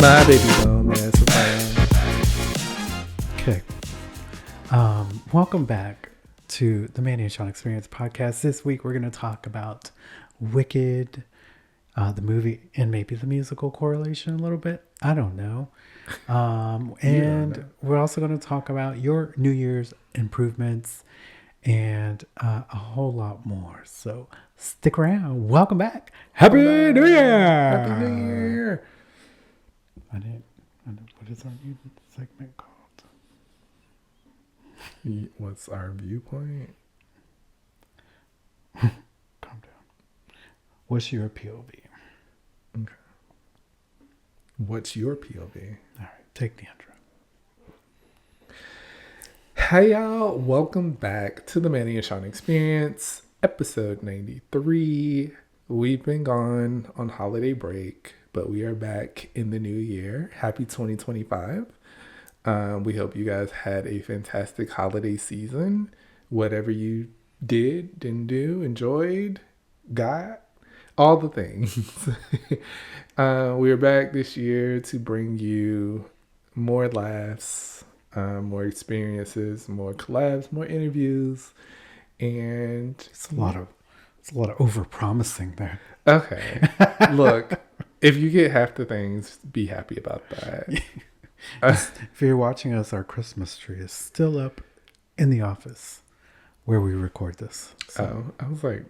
My baby bone, man. Okay. Welcome back to the mannyandshawn Experience podcast. This week we're going to talk about Wicked, the movie, and maybe the musical correlation a little bit. I don't know. We're also going to talk about your New Year's improvements and a whole lot more. So stick around. Welcome back. Happy New Year. Happy New Year. I didn't. What is our new segment called? What's our viewpoint? Calm down. What's your POV? Okay. What's your POV? All right, take the intro. Hey y'all, welcome back to the mannyandshawn Experience, episode 93. We've been gone on holiday break, but we are back in the new year. Happy 2025. We hope you guys had a fantastic holiday season. Whatever you did, didn't do, enjoyed, got, all the things. We are back this year to bring you more laughs, more experiences, more collabs, more interviews, and It's a lot of over-promising there. okay. Look, if you get half the things, be happy about that. If you're watching us, our Christmas tree is still up in the office where we record this. So. I was like,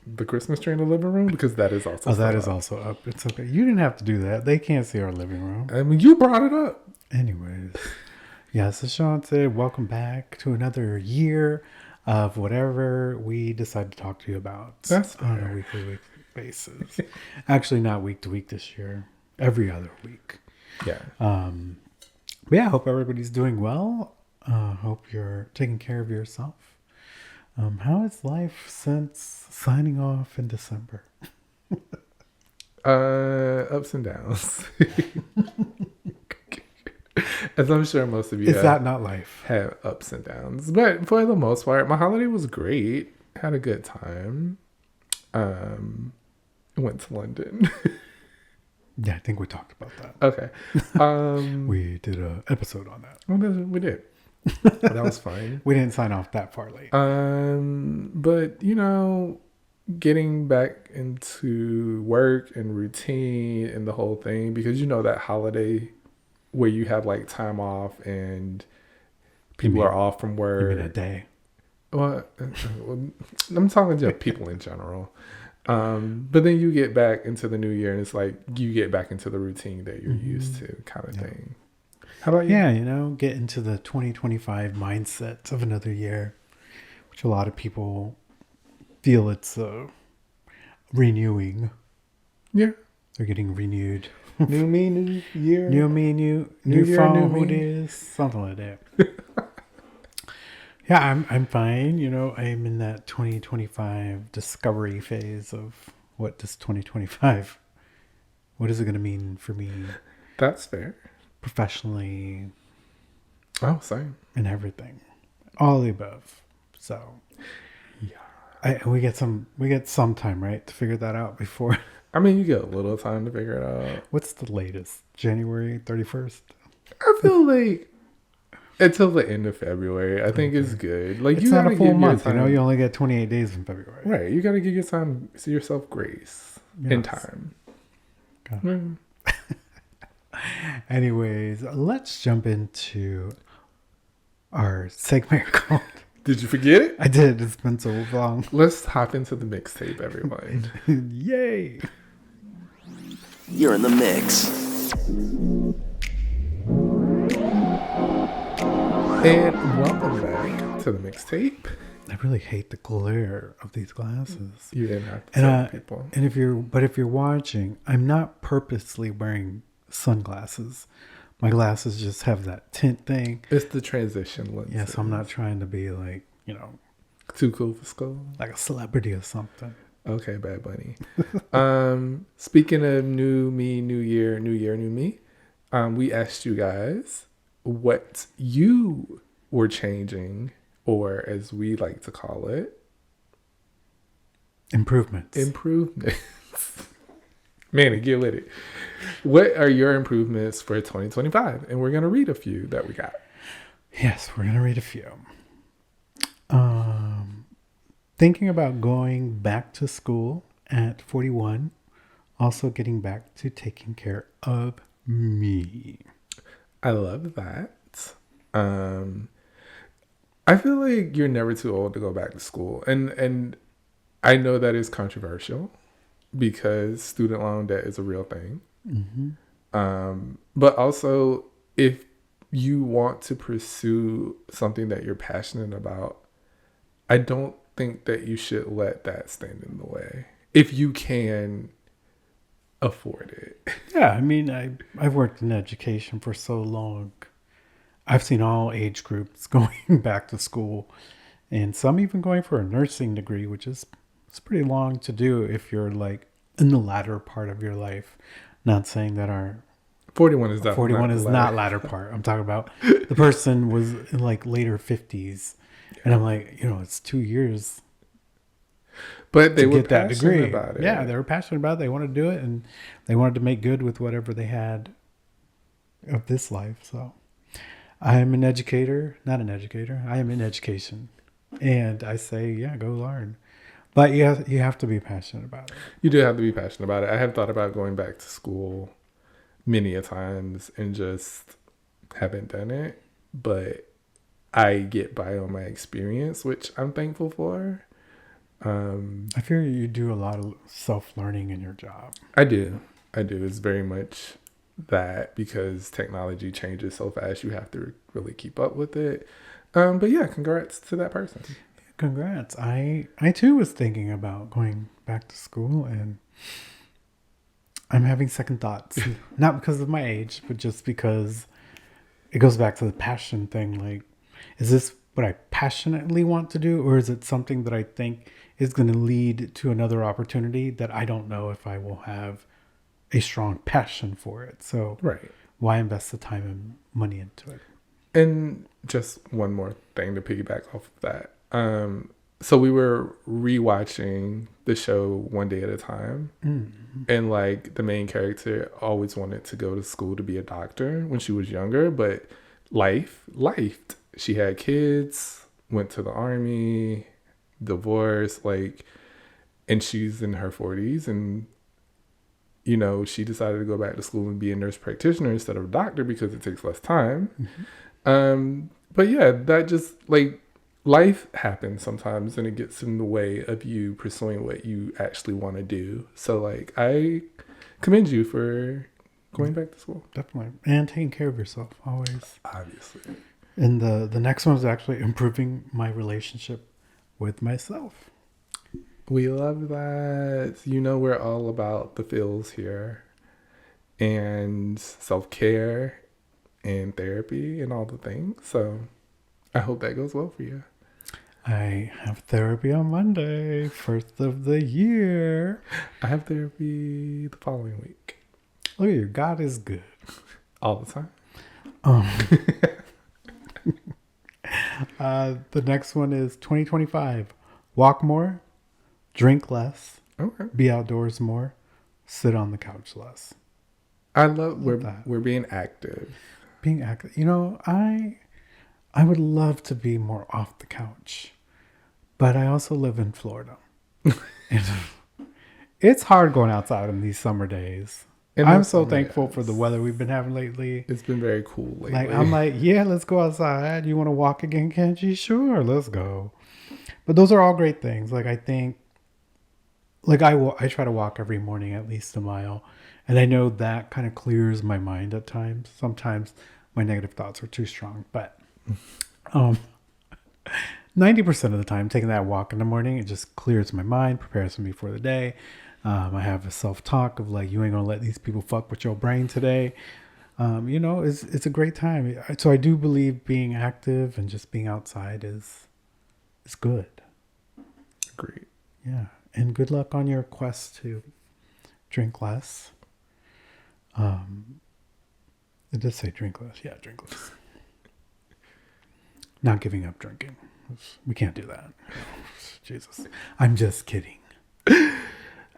the Christmas tree in the living room? Because that is also also up. It's okay. You didn't have to do that. They can't see our living room. I mean, you brought it up. Anyways. Yes, as Sean said, welcome back to another year of whatever we decide to talk to you about. That's on fair. a weekly basis. Actually, not week to week this year. Every other week. Yeah. But yeah, I hope everybody's doing well. Hope you're taking care of yourself. How is life since signing off in December? Ups and downs. As I'm sure most of you Is that not life? have ups and downs. But for the most part, my holiday was great. Had a good time. Went to London. Yeah, I think we talked about that. Okay. We did an episode on that. Well, we did. That was fine. We didn't sign off that far late. But you know, getting back into work and routine and the whole thing, because you know that holiday where you have like time off and people are off from work. You mean a day? Well, I'm talking to people in general. But then you get back into the new year and it's like you get back into the routine that you're used to, kind of thing. How about you? Yeah, you know, get into the 2025 mindset of another year, which a lot of people feel it's renewing. Yeah. They're getting renewed. New me, new year. New me, new year, phone, new who me. it is, something like that. Yeah, I'm fine. You know, I'm in that 2025 discovery phase of what does 2025, what is it going to mean for me That's fair. professionally Oh, same. and everything, all the above. So Yeah. we get some time, right, to figure that out before. I mean, you get a little time to figure it out. What's the latest? January 31st? I feel like until the end of February, I think is good. Like It's you not gotta a full give month, you your know. time, You only get 28 days in February. right? You got to give yourself grace in Yes. time. Okay. Mm. Anyways, let's jump into our segment called... Did you forget it? I did. It's been so long. Let's hop into the mixtape, everyone. Yay. You're in the mix. And welcome back to the mixtape. I really hate the glare of these glasses. You didn't have to And tell people. and if you're watching, I'm not purposely wearing sunglasses. My glasses just have that tint thing. It's the transition lens. Yeah, so I'm not trying to be like, you know, too cool for school. like a celebrity or something. Okay, Bad Bunny. Speaking of new me, new year, new me. We asked you guys what you were changing, or as we like to call it, Improvements. improvements. Manny, get with it. What are your improvements for 2025? And we're going to read a few that we got. Yes, we're going to read a few. Thinking about going back to school at 41. Also getting back to taking care of me. I love that. I feel like you're never too old to go back to school. And I know that is controversial because student loan debt is a real thing. Mm-hmm. But also, if you want to pursue something that you're passionate about, I don't think that you should let that stand in the way. If you can afford it. Yeah, I mean, I've worked in education for so long. I've seen all age groups going back to school, and some even going for a nursing degree, which is it's pretty long to do if you're like in the latter part of your life. Not saying that our 41 is 41 is not latter part. I'm talking about the person was in like later 50s, and I'm like, it's 2 years. But they to were get that degree about it. Yeah, they were passionate about it. They wanted to do it, and they wanted to make good with whatever they had of this life. So I'm an educator, not an educator. I am in education. And I say, yeah, go learn. But you have to be passionate about it. You do have to be passionate about it. I have thought about going back to school many a times and just haven't done it. But I get by on my experience, which I'm thankful for. I feel you do a lot of self-learning in your job. I do. It's very much that because technology changes so fast, you have to really keep up with it. But yeah, congrats to that person. Congrats. I too was thinking about going back to school, and I'm having second thoughts. Not because of my age, but just because it goes back to the passion thing. Like, is this what I passionately want to do, or is it something that I think is going to lead to another opportunity that I don't know if I will have a strong passion for it? So right. Why invest the time and money into it? And just one more thing to piggyback off of that. So we were rewatching the show One Day at a Time. Mm-hmm. And like the main character always wanted to go to school to be a doctor when she was younger, but lifed. She had kids, went to the army, divorced, and she's in her 40s, and she decided to go back to school and be a nurse practitioner instead of a doctor because it takes less time. Mm-hmm. But yeah, that just life happens sometimes and it gets in the way of you pursuing what you actually want to do. So I commend you for going back to school. Definitely. And taking care of yourself always. Obviously. And the next one is actually improving my relationship with myself. We love that. We're all about the feels here, and self-care and therapy and all the things. So I hope that goes well for you. I have therapy on Monday, first of the year. I have therapy the following week. Look at you. God is good. All the time. The next one is 2025. Walk more, drink less, okay. Be outdoors more, sit on the couch less. I love we're being active. Being active. I would love to be more off the couch, but I also live in Florida. And it's hard going outside on these summer days. And I'm so thankful for the weather we've been having lately. It's been very cool lately. I'm yeah, let's go outside. You want to walk again, Kenji? Sure, let's go. But those are all great things. I think, I try to walk every morning at least a mile. And I know that kind of clears my mind at times. Sometimes my negative thoughts are too strong. But 90% of the time, taking that walk in the morning, it just clears my mind, prepares me for the day. I have a self-talk of you ain't gonna let these people fuck with your brain today. It's a great time. So I do believe being active and just being outside is good. Agreed. Yeah. And good luck on your quest to drink less. It does say drink less. Yeah, drink less. Not giving up drinking. We can't do that. Jesus. I'm just kidding.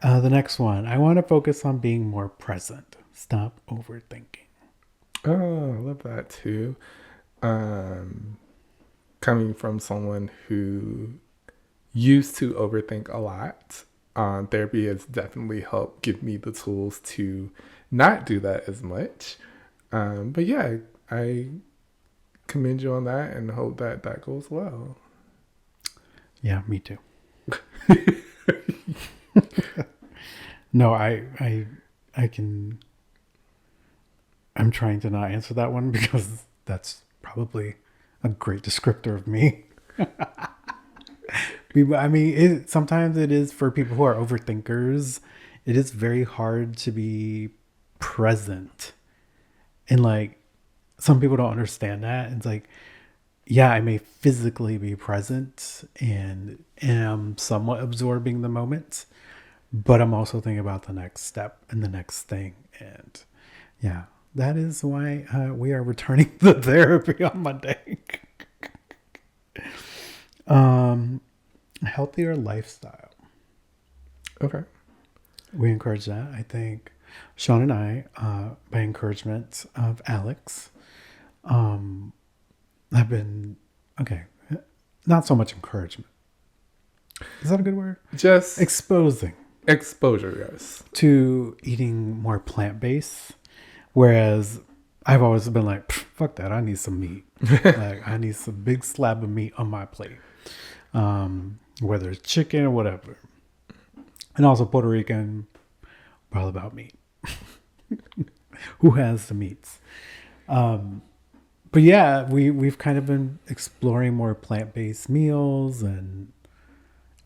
The next one, I want to focus on being more present. Stop overthinking. Oh, I love that too. Coming from someone who used to overthink a lot, therapy has definitely helped give me the tools to not do that as much. But yeah, I commend you on that and hope that that goes well. Yeah, me too. No, I can. I'm trying to not answer that one because that's probably a great descriptor of me. I mean, sometimes it is for people who are overthinkers. It is very hard to be present, and like some people don't understand that. It's like, yeah, I may physically be present and am somewhat absorbing the moment, but I'm also thinking about the next step and the next thing. And yeah, that is why we are returning to therapy on Monday. Healthier lifestyle. Okay. We encourage that. I think Sean and I, by encouragement of Alex, have been, okay, not so much encouragement. Is that a good word? Just Exposing exposure, yes. to eating more plant-based. Whereas I've always been like, fuck that, I need some meat. Like, I need some big slab of meat on my plate. Whether it's chicken or whatever. And also Puerto Rican, we're all about meat. Who has the meats? But yeah, we've kind of been exploring more plant-based meals and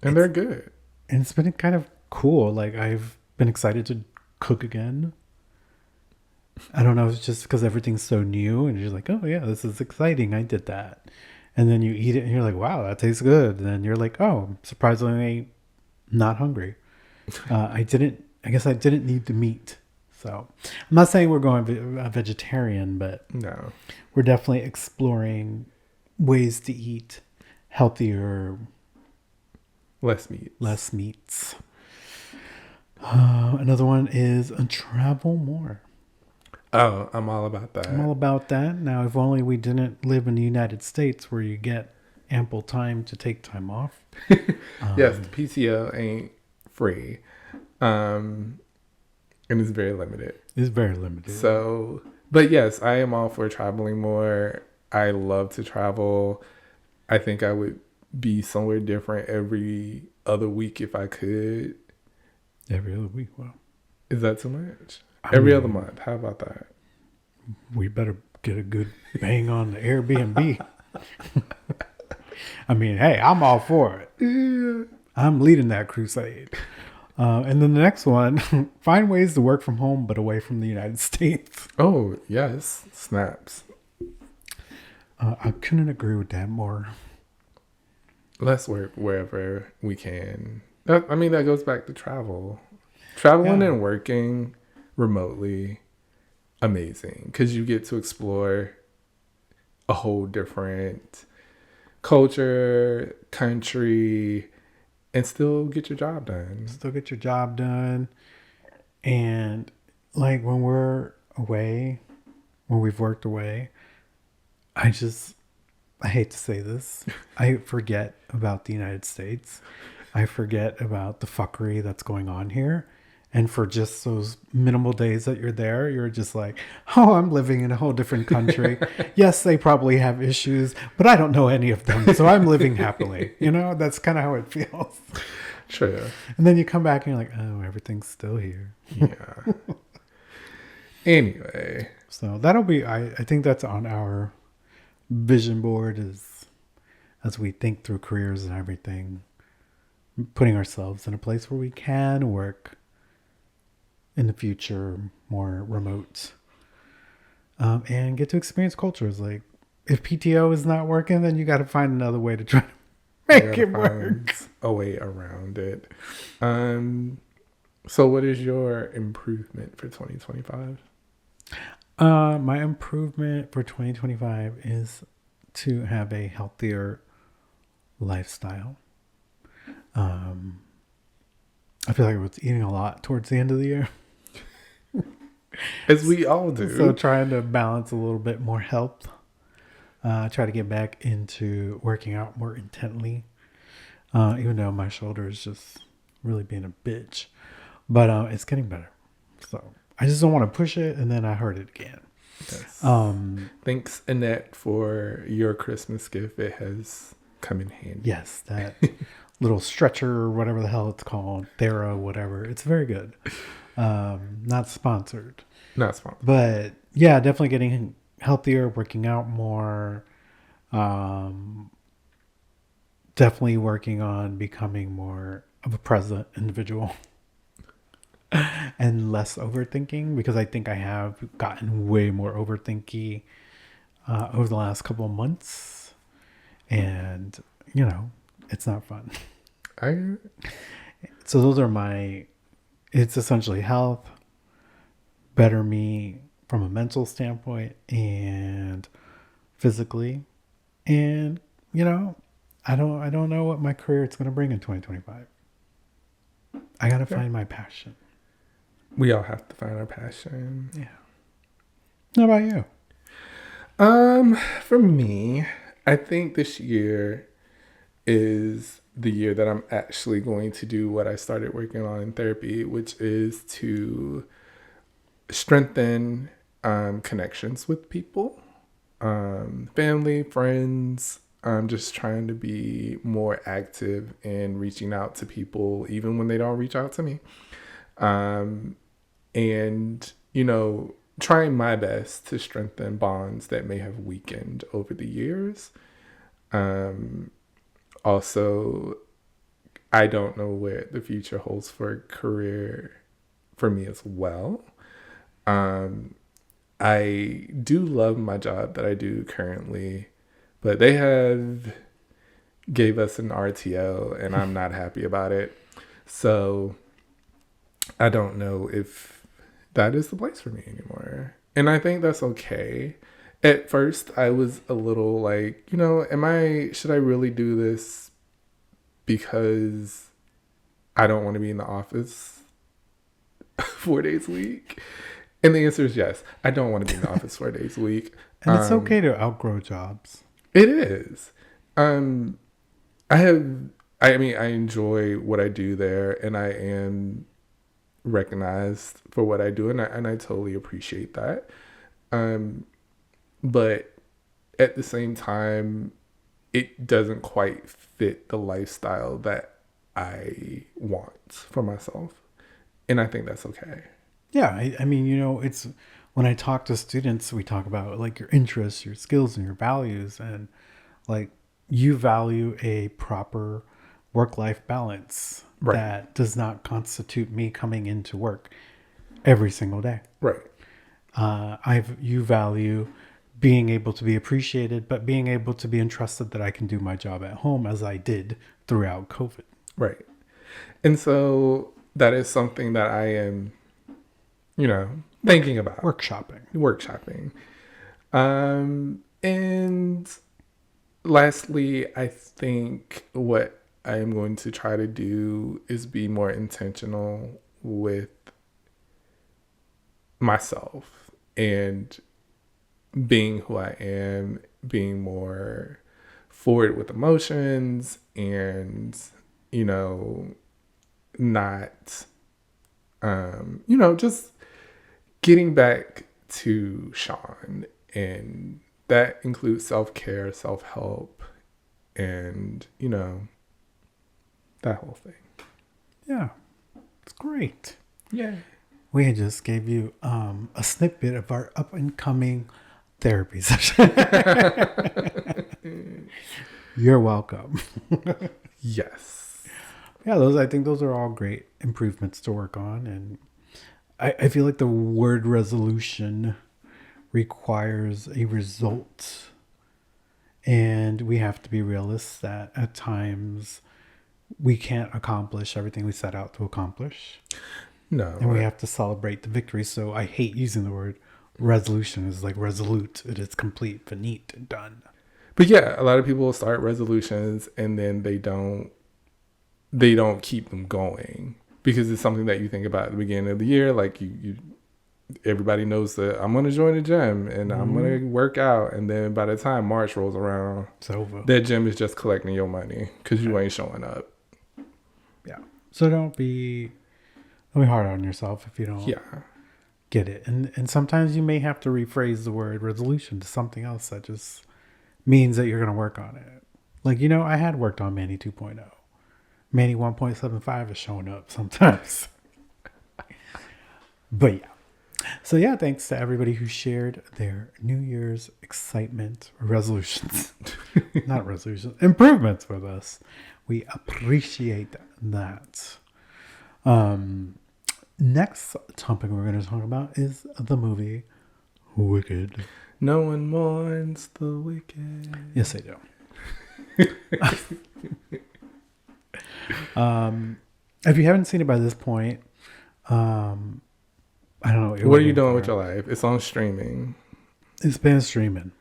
they're good. And it's been kind of cool. Like, I've been excited to cook again. I don't know, it's just because everything's so new and you're like, oh yeah, this is exciting. I did that. And then you eat it and you're like, wow, that tastes good. And then you're like, oh, surprisingly not hungry. I guess I didn't need the meat. So I'm not saying we're going vegetarian, but No. we're definitely exploring ways to eat healthier, Less meat. less meats. Another one is travel more. Oh, I'm all about that. I'm all about that. Now, if only we didn't live in the United States where you get ample time to take time off. Yes, the PTO ain't free. And it's very limited. It's very limited. So, but yes, I am all for traveling more. I love to travel. I think I would be somewhere different every other week if I could. Every other week. Wow. Is that too much? I Every mean, other month. How about that? We better get a good bang on the Airbnb. I mean, hey, I'm all for it. Yeah. I'm leading that crusade. And then the next one, find ways to work from home but away from the United States. Oh, yes. Snaps. I couldn't agree with that more. Let's work wherever we can. I mean, that goes back to travel. Traveling and working remotely, amazing. Because you get to explore a whole different culture, country, and still get your job done. Still get your job done. And like when we're away, when we've worked away, I hate to say this, I forget about the United States. I forget about the fuckery that's going on here. And for just those minimal days that you're there, you're just like, oh, I'm living in a whole different country. Yes, they probably have issues, but I don't know any of them. So I'm living happily. You know, that's kind of how it feels. True. And then you come back and you're like, oh, everything's still here. Yeah. Anyway. So that'll be, I think that's on our vision board as we think through careers and everything, putting ourselves in a place where we can work in the future more remote, and get to experience cultures. Like if PTO is not working, then you got to find another way to try to make it work. A way around it. So what is your improvement for 2025? My improvement for 2025 is to have a healthier lifestyle. I feel like I was eating a lot towards the end of the year. As we all do. So trying to balance a little bit more health. Try to get back into working out more intently. Even though my shoulder is just really being a bitch. But it's getting better. So I just don't want to push it, and then I hurt it again. Yes. Thanks, Annette, for your Christmas gift. It has come in handy. Yes, that little stretcher or whatever the hell it's called, Thera, whatever. It's very good. Not sponsored. Not sponsored. But yeah, definitely getting healthier, working out more. Definitely working on becoming more of a present individual. And less overthinking, because I think I have gotten way more overthinky over the last couple of months, and it's not fun. So those are it's essentially health, better me from a mental standpoint and physically, and I don't know what my career is going to bring in 2025. I got to find my passion. We all have to find our passion. Yeah. How about you? For me, I think this year is the year that I'm actually going to do what I started working on in therapy, which is to strengthen connections with people, family, friends. I'm just trying to be more active in reaching out to people, even when they don't reach out to me. And, trying my best to strengthen bonds that may have weakened over the years. Also, I don't know where the future holds for a career for me as well. I do love my job that I do currently, but they have gave us an RTO and I'm not happy about it. So I don't know if that is the place for me anymore. And I think that's okay. At first I was a little like, should I really do this because I don't want to be in the office 4 days a week? And the answer is yes. I don't want to be in the office 4 days a week. And it's okay to outgrow jobs. It is. I enjoy what I do there, and I am recognized for what I do, and I totally appreciate that. But at the same time, it doesn't quite fit the lifestyle that I want for myself. And I think that's okay. Yeah. It's when I talk to students, we talk about like your interests, your skills, and your values. And like you value a proper work-life balance. Right. That does not constitute me coming into work every single day. Right. You value being able to be appreciated, but being able to be entrusted that I can do my job at home as I did throughout COVID. Right. And so that is something that I am, thinking about. Workshopping. And lastly, I think what I am going to try to do is be more intentional with myself and being who I am, being more forward with emotions and, not, just getting back to Shawn. And that includes self-care, self-help, and, that whole thing. Yeah. It's great. Yeah. We just gave you a snippet of our up and coming therapy session. You're welcome. Yes. Yeah, I think those are all great improvements to work on. And I feel like the word resolution requires a result. And we have to be realists that at times we can't accomplish everything we set out to accomplish. No. And we have to celebrate the victory. So I hate using the word resolution. It's like resolute. It is complete, finite, and done. But yeah, a lot of people start resolutions and then they don't keep them going because it's something that you think about at the beginning of the year. Like everybody knows that I'm going to join a gym and I'm going to work out. And then by the time March rolls around, it's over. That gym is just collecting your money because you ain't showing up. Yeah. So don't be hard on yourself if you don't get it. And sometimes you may have to rephrase the word resolution to something else that just means that you're going to work on it. Like, I had worked on Manny 2.0. Manny 1.75 is showing up sometimes. But yeah. So yeah, thanks to everybody who shared their New Year's excitement resolutions. Not resolutions, improvements with us. We appreciate that. Next topic we're going to talk about is the movie Wicked. No one mourns the wicked. Yes, I do. If you haven't seen it by this point, I don't know. What are you doing with your life? It's on streaming. It's been streaming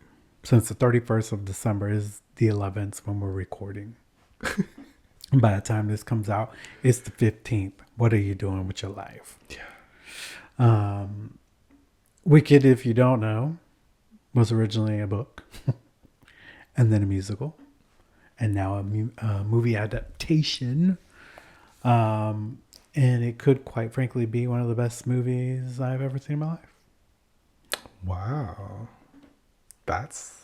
since the 31st of December is the 11th when we're recording. By the time this comes out, it's the 15th. What are you doing with your life? Yeah. Wicked, if you don't know, was originally a book and then a musical and now a movie adaptation. And it could, quite frankly, be one of the best movies I've ever seen in my life. Wow.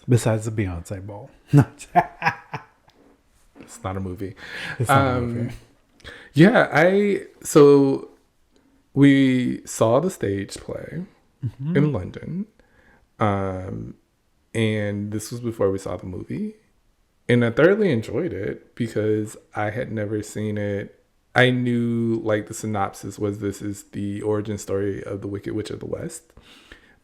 Besides the Beyonce Bowl. It's not a movie. It's not a movie. Yeah, so we saw the stage play in London. And this was before we saw the movie. And I thoroughly enjoyed it because I had never seen it. I knew like the synopsis was this is the origin story of the Wicked Witch of the West,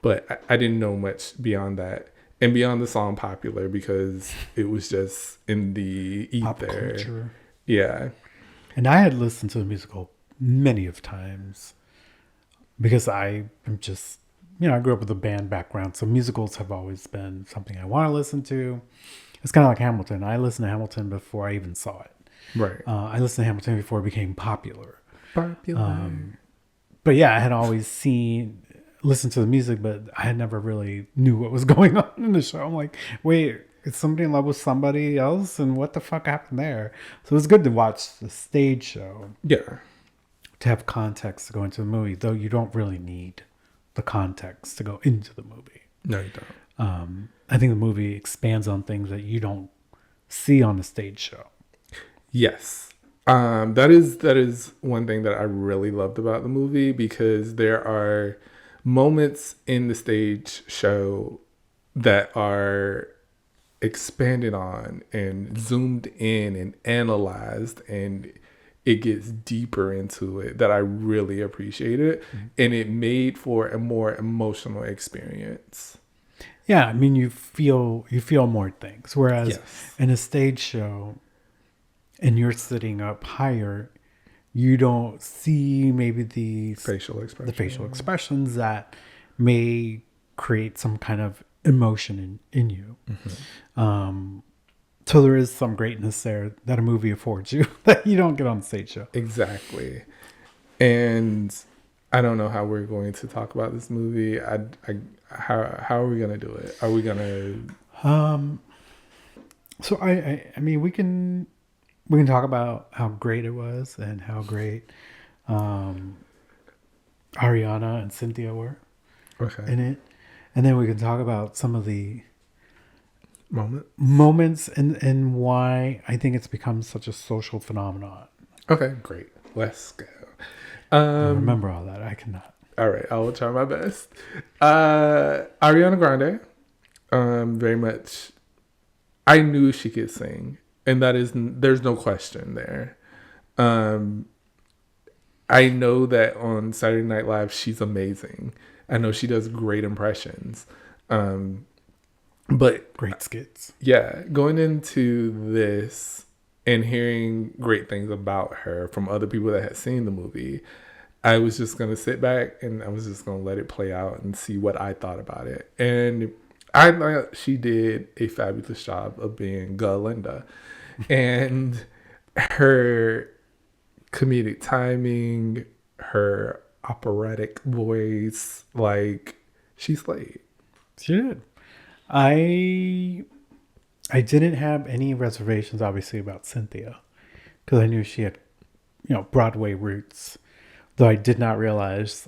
but I didn't know much beyond that and beyond the song Popular because it was just in the ether. Pop culture. Yeah. And I had listened to the musical many of times because I am just, I grew up with a band background. So musicals have always been something I want to listen to. It's kind of like Hamilton. I listened to Hamilton before I even saw it. Right. I listened to Hamilton before it became popular. But yeah, I had always listened to the music, but I had never really knew what was going on in the show. I'm like, wait, is somebody in love with somebody else? And what the fuck happened there? So it was good to watch the stage show. Yeah. To have context to go into the movie, though you don't really need the context to go into the movie. No, you don't. I think the movie expands on things that you don't see on the stage show. Yes. That is one thing that I really loved about the movie because there are moments in the stage show that are expanded on and zoomed in and analyzed, and it gets deeper into it that I really appreciated. And it made for a more emotional experience. Yeah, I mean, you feel more things. Whereas in a stage show, and you're sitting up higher, you don't see maybe the facial expressions that may create some kind of emotion in you. So there is some greatness there that a movie affords you that you don't get on the stage show. Exactly. And I don't know how we're going to talk about this movie. How are we going to do it? Are we going to... So I mean, we can talk about how great it was and how great Ariana and Cynthia were in it. And then we can talk about some of the moments and why I think it's become such a social phenomenon. Okay, great. Let's go. I remember all that. I cannot. All right, I will try my best. Ariana Grande, very much. I knew she could sing, and there's no question there. I know that on Saturday Night Live, she's amazing. I know she does great impressions. But great skits. Yeah, going into this and hearing great things about her from other people that had seen the movie, I was just going to sit back and I was just going to let it play out and see what I thought about it. And I thought she did a fabulous job of being Galinda. And her comedic timing, her operatic voice, like she slayed. She did. I didn't have any reservations, obviously, about Cynthia, because I knew she had, Broadway roots. Though I did not realize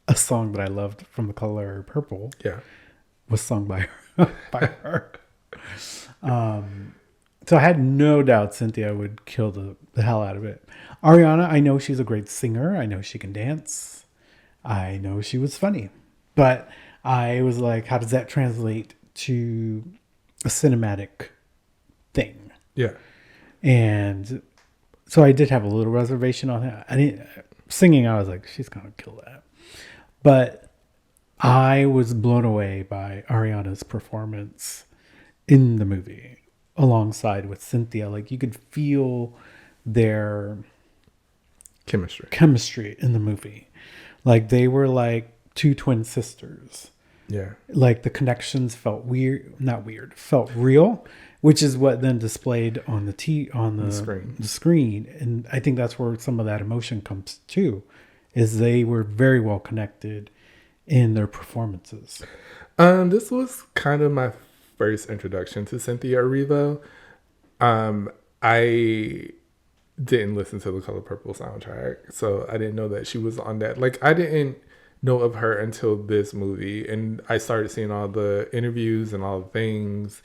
a song that I loved from The Color Purple was sung by her. So I had no doubt Cynthia would kill the hell out of it. Ariana, I know she's a great singer. I know she can dance. I know she was funny. But I was like, how does that translate to a cinematic thing? Yeah. And so I did have a little reservation on that. I didn't singing. I was like, she's going to kill that. But I was blown away by Ariana's performance in the movie alongside with Cynthia. Like you could feel their chemistry in the movie. Like they were like two twin sisters. Yeah. Like the connections felt felt real, which is what then displayed on the screen. And I think that's where some of that emotion comes too, is they were very well connected in their performances. This was kind of my first introduction to Cynthia Erivo. I didn't listen to the Color Purple soundtrack, so I didn't know that she was on that. Like, I didn't know of her until this movie, and I started seeing all the interviews and all the things.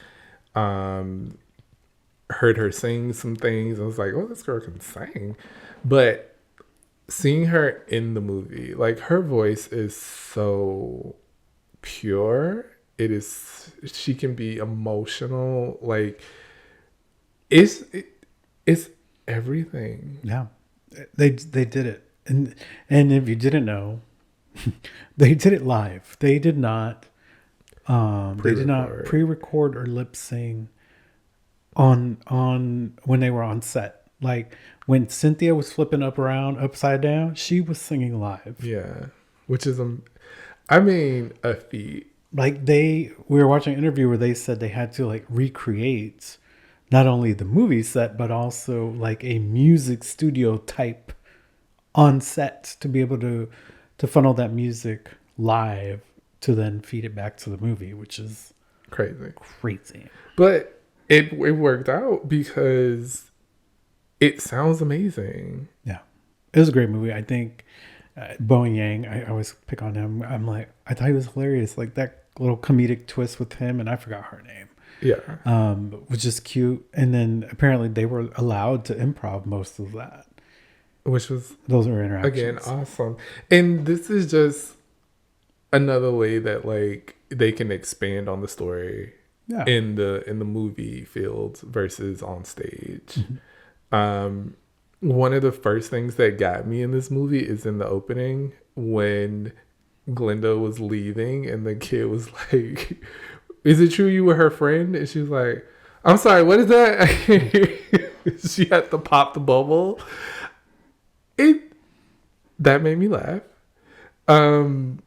Heard her sing some things. I was like, oh, this girl can sing. But seeing her in the movie, like her voice is so pure. She can be emotional. Like it's everything. Yeah, they did it, and if you didn't know, they did it live. They did not. They did not pre-record or lip sing on when they were on set. Like when Cynthia was flipping upside down, she was singing live. Yeah, which is a feat. Like we were watching an interview where they said they had to like recreate not only the movie set, but also like a music studio type on set to be able to funnel that music live to then feed it back to the movie, which is crazy. But it worked out because it sounds amazing. Yeah, it was a great movie. I think Bowen Yang, I always pick on him. I'm like, I thought he was hilarious. Like that little comedic twist with him, and I forgot her name. Yeah. Which is cute. And then apparently they were allowed to improv most of that. Which was those are interactions. Again, awesome. And this is just another way that like they can expand on the story in the movie field versus on stage. Mm-hmm. One of the first things that got me in this movie is in the opening when Glenda was leaving and the kid was like, is it true you were her friend? And she was like, I'm sorry, what is that? She had to pop the bubble. That made me laugh. And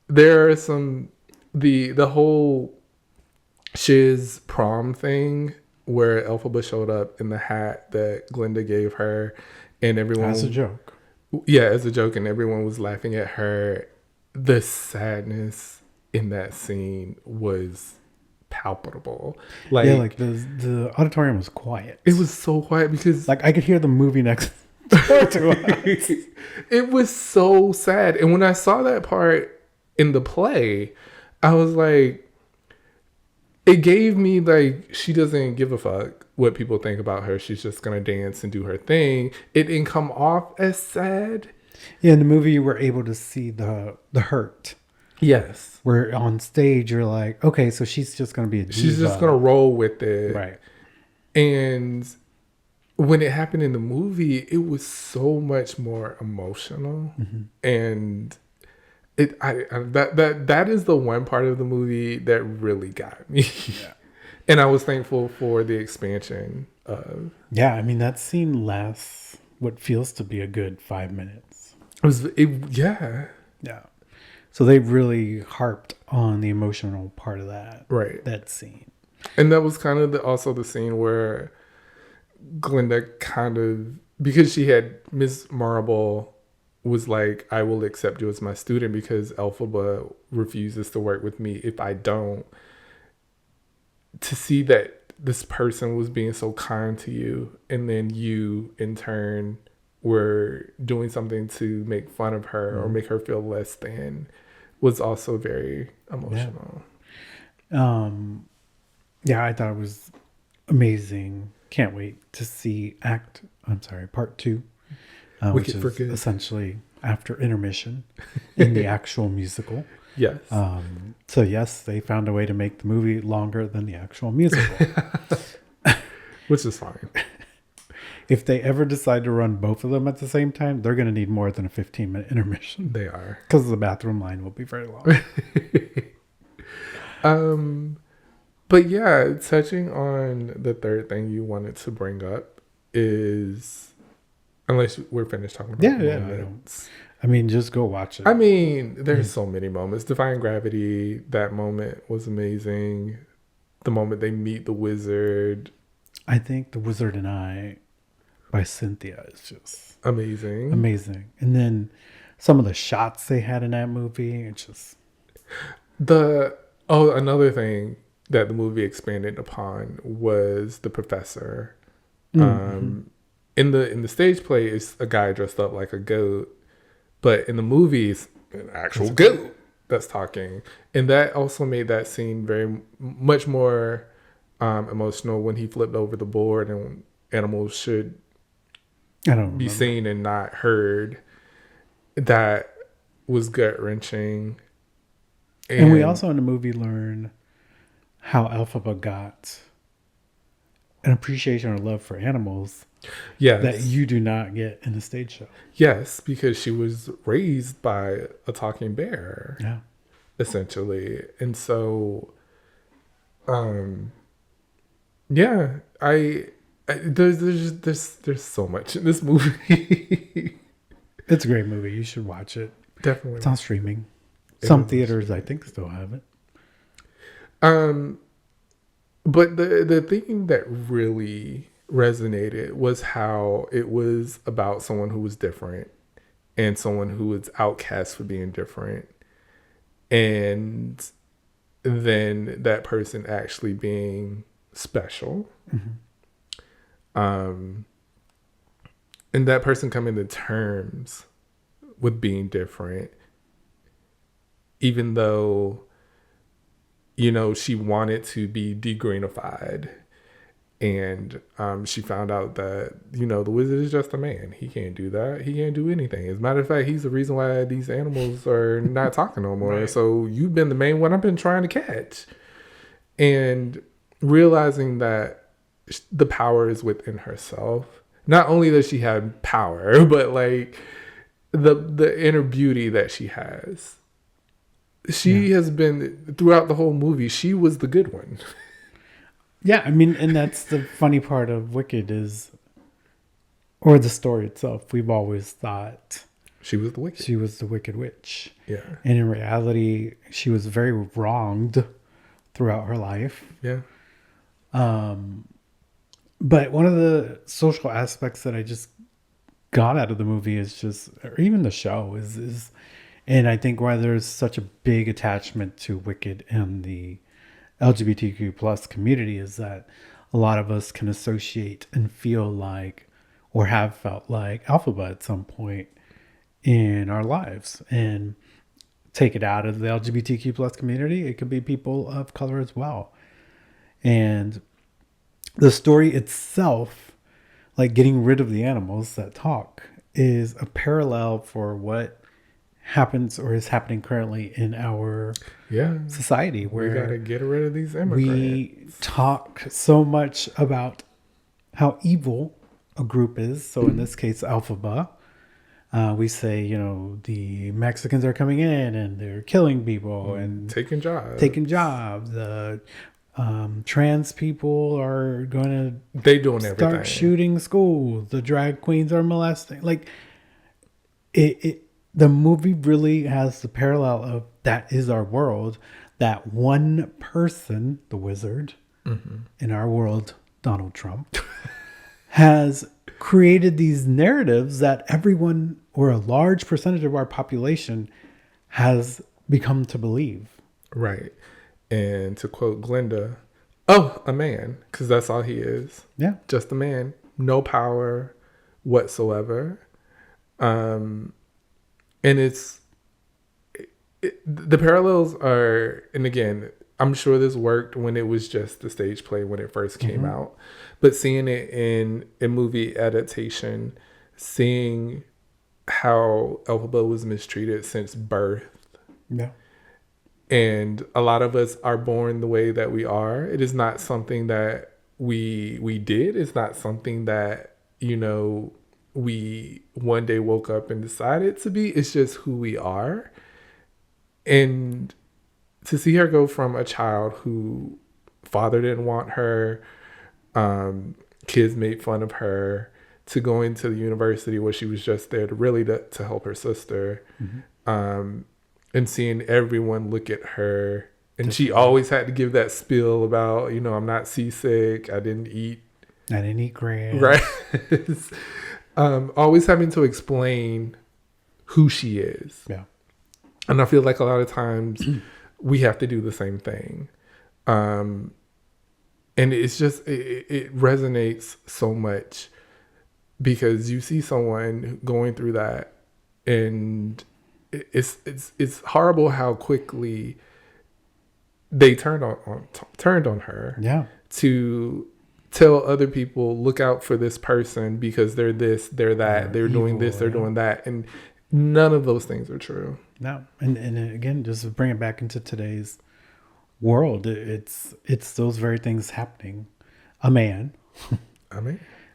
there are some the whole Shiz prom thing where Elphaba showed up in the hat that Glenda gave her, and everyone as a joke. Yeah, as a joke, and everyone was laughing at her. The sadness in that scene was palpable. Like, yeah, like the auditorium was quiet. It was so quiet because like I could hear the movie next door to us. It was so sad. And when I saw that part in the play, I was like, it gave me like, she doesn't give a fuck what people think about her. She's just gonna dance and do her thing. It didn't come off as sad. Yeah, in the movie you were able to see the hurt. Yes. Where on stage you're like, okay, so she's just gonna be a diva. She's just gonna roll with it. Right. And when it happened in the movie, it was so much more emotional. Mm-hmm. And that is the one part of the movie that really got me. Yeah. And I was thankful for the expansion of. Yeah, I mean that scene lasts what feels to be a good 5 minutes. Yeah. So they really harped on the emotional part of that. Right. That scene. And that was kind of also the scene where Glinda kind of, because she had Miss Marble was like, I will accept you as my student because Elphaba refuses to work with me if I don't. To see that this person was being so kind to you, and then you in turn were doing something to make fun of her or make her feel less than, was also very emotional. Yeah, I thought it was amazing. Can't wait to see part 2, which Wicked for is Good. essentially after intermission in the actual musical. Yes. So yes, they found a way to make the movie longer than the actual musical. Which is fine. If they ever decide to run both of them at the same time, they're going to need more than a 15-minute intermission. They are. Because the bathroom line will be very long. But yeah, touching on the third thing you wanted to bring up is, unless we're finished talking about moments. I mean, just go watch it. I mean, there's so many moments. Defying Gravity, that moment was amazing. The moment they meet the wizard. I think The Wizard and I by Cynthia is just amazing. And then some of the shots they had in that movie, it's just... Another thing that the movie expanded upon was the professor. In the stage play, it's a guy dressed up like a goat, but in the movies, an actual goat that's talking, and that also made that scene very much more emotional when he flipped over the board and animals should be seen and not heard. That was gut wrenching. And we also in the movie learn how Elphaba got an appreciation or love for animals that you do not get in a stage show. Yes, because she was raised by a talking bear. Yeah. Essentially. And so, there's so much in this movie. It's a great movie. You should watch it. Definitely. It's on streaming. Some theaters, I think, still have it. But the thing that really resonated was how it was about someone who was different and someone who was outcast for being different. And then that person actually being special. And that person coming to terms with being different. Even though, she wanted to be degreenified. And she found out that, the wizard is just a man. He can't do that. He can't do anything. As a matter of fact, he's the reason why these animals are not talking no more. Right. So you've been the main one I've been trying to catch. And realizing that the power is within herself. Not only does she have power, but like the inner beauty that she has. She has been, throughout the whole movie, she was the good one. Yeah, I mean, and that's the funny part of Wicked or the story itself. We've always thought she was the wicked. She was the Wicked Witch. Yeah. And in reality, she was very wronged throughout her life. Yeah. But one of the social aspects that I just got out of the movie is just, or even the show is and I think why there's such a big attachment to Wicked and the LGBTQ plus community is that a lot of us can associate and feel like, or have felt like, Elphaba at some point in our lives. And take it out of the LGBTQ plus community, it could be people of color as well. And the story itself, like getting rid of the animals that talk, is a parallel for what happens or is happening currently in our society, where we gotta get rid of these immigrants. We talk so much about how evil a group is. So in this case, Elphaba, we say, the Mexicans are coming in and they're killing people and taking jobs. The trans people are going to doing start everything. Shooting schools. The drag queens are molesting. Like the movie really has the parallel of that is our world. That one person, the wizard, in our world, Donald Trump, has created these narratives that everyone or a large percentage of our population has become to believe. Right. And to quote Glenda, oh, a man, because that's all he is. Yeah. Just a man. No power whatsoever. And the parallels are, and again, I'm sure this worked when it was just the stage play when it first came out, but seeing it in a movie adaptation, seeing how Elphaba was mistreated since birth, Yeah. and a lot of us are born the way that we are. It is not something that we did. It's not something that, you know, we one day woke up and decided to be. It's just who we are. And to see her go from a child who father didn't want her, kids made fun of her, to going to the university where she was just there to help her sister, and seeing everyone look at her. And she always had to give that spiel about, you know, I'm not seasick. I didn't eat grass. rice. Always having to explain who she is. Yeah. And I feel like a lot of times we have to do the same thing. And it's just, it resonates so much because you see someone going through that, and it's horrible how quickly they turned on her. Yeah. To tell other people, look out for this person because they're this, they're that, they're doing evil, this, they're doing that. And none of those things are true. No. And again, just to bring it back into today's world, it's those very things happening. A man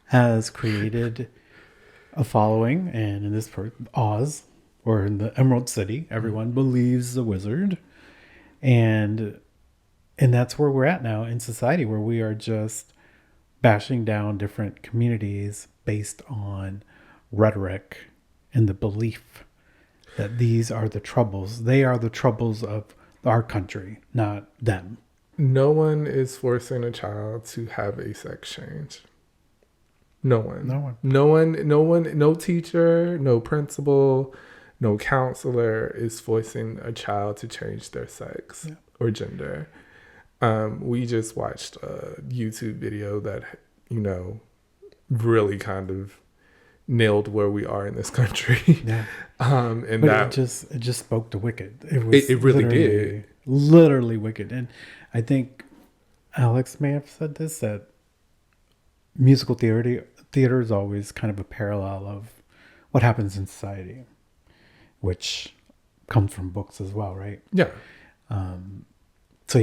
has created a following, and in this Oz, or in the Emerald City, everyone believes the wizard. And that's where we're at now in society, where we are just bashing down different communities based on rhetoric and the belief that these are the troubles. They are the troubles of our country, not them. No one is forcing a child to have a sex change. No one. No teacher, no principal, no counselor is forcing a child to change their sex or gender. We just watched a YouTube video that, you know, really kind of nailed where we are in this country. Yeah. And but that it just spoke to wicked. It really did. Literally wicked. And I think Alex may have said this, that musical theater is always kind of a parallel of what happens in society, which comes from books as well, right? Yeah. So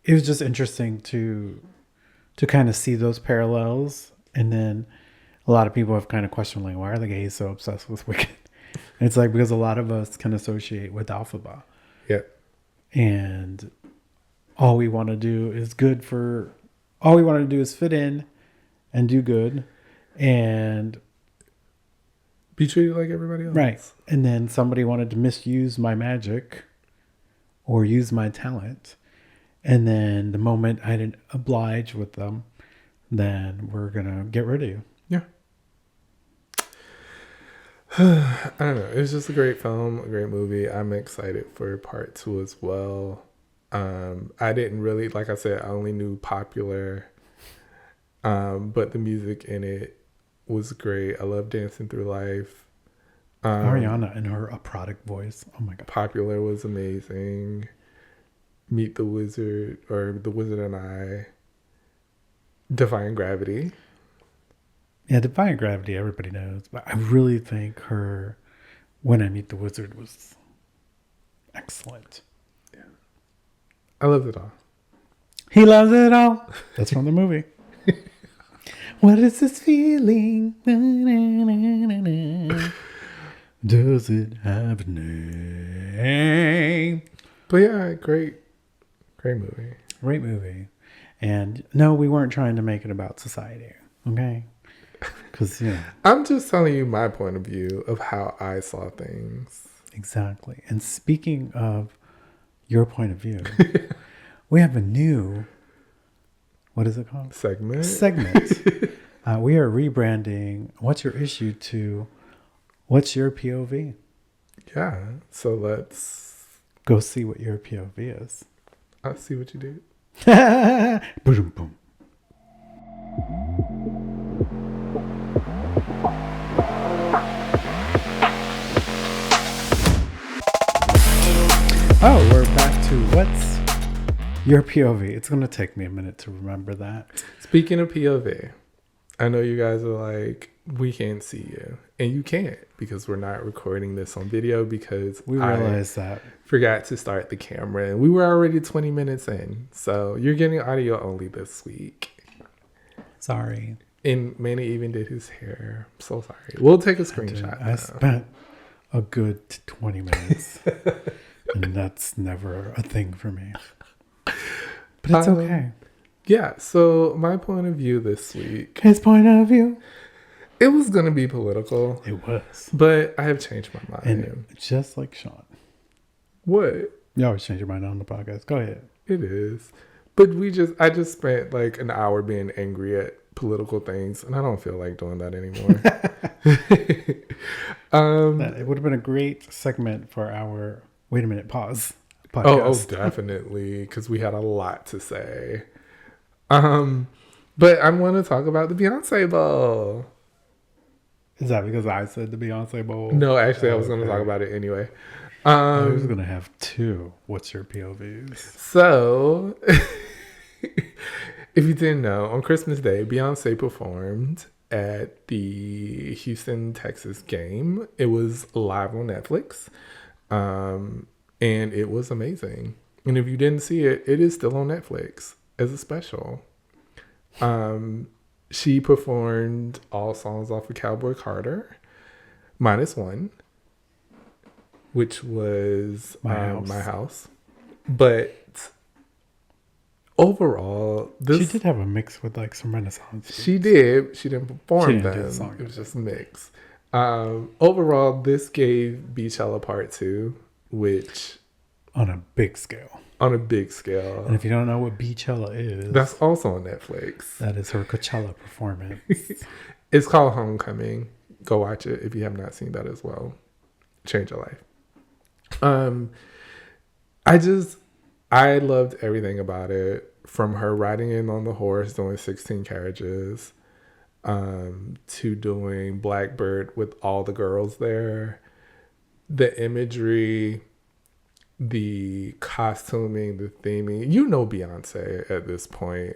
it was just interesting to kind of see those parallels. And then a lot of people have kind of questioned, like, why are the gays so obsessed with Wicked? And it's like, because a lot of us can associate with Elphaba. Yeah. And all we want to do is fit in and do good and be treated like everybody else. Right. And then somebody wanted to misuse my magic or use my talent. And then the moment I didn't oblige with them, then we're going to get rid of you. Yeah. I don't know. It was just a great film, a great movie. I'm excited for part 2 as well. I didn't really, like I said, I only knew Popular, but the music in it was great. I love Dancing Through Life. Ariana and her operatic voice. Oh my God. Popular was amazing. Meet the Wizard, or The Wizard and I. Defying Gravity. Yeah, Defying Gravity, everybody knows. But I really think her When I Meet the Wizard was excellent. Yeah. I loved it all. He loves it all. That's from the movie. What is this feeling? Na, na, na, na, na. Does it have a name? But yeah, great movie. Great movie. And no, we weren't trying to make it about society. Okay? Because, I'm just telling you my point of view of how I saw things. Exactly. And speaking of your point of view, we have a new, what is it called? Segment. We are rebranding What's Your Issue to What's Your POV? Yeah. So let's Go see what your POV is. I'll see what you did. Boom, boom. Oh, we're back to What's Your POV? It's going to take me a minute to remember that. Speaking of POV, I know you guys are like, we can't see you. And you can't because we're not recording this on video because We realized that. forgot to start the camera. And we were already 20 minutes in. So you're getting audio only this week. Sorry. And Manny even did his hair. I'm so sorry. We'll take a screenshot. I spent a good 20 minutes. And that's never a thing for me. But it's okay. Yeah. So my point of view this week, His point of view. it was going to be political. It was. But I have changed my mind. And just like Sean. What? You always change your mind on the podcast. Go ahead. It is. But I just spent like an hour being angry at political things, and I don't feel like doing that anymore. It would have been a great segment for our wait a minute pause Oh, podcast. definitely, because we had a lot to say. But I want to talk about the Beyonce Bowl. Is that because I said the Beyonce Bowl? No, actually, I was going to Okay. talk about it anyway. I was going to have two. What's your POVs? So, if you didn't know, on Christmas Day, Beyonce performed at the Houston, Texas game. It was live on Netflix, and it was amazing. And if you didn't see it, it is still on Netflix as a special. She performed all songs off of Cowboy Carter, minus one, which was My My House. But overall, She did have a mix with like some Renaissance. She did. She didn't perform She didn't do them. the song. It was just mixed. Overall, this gave Beachella Part 2, which On a big scale. on a big scale. And if you don't know what Beachella is, That's also on Netflix. that is her Coachella performance. It's called Homecoming. Go watch it if you have not seen that as well. Change your life. I loved everything about it. From her riding in on the horse doing 16 carriages, to doing Blackbird with all the girls there. The imagery, the costuming, the theming. You know Beyonce at this point,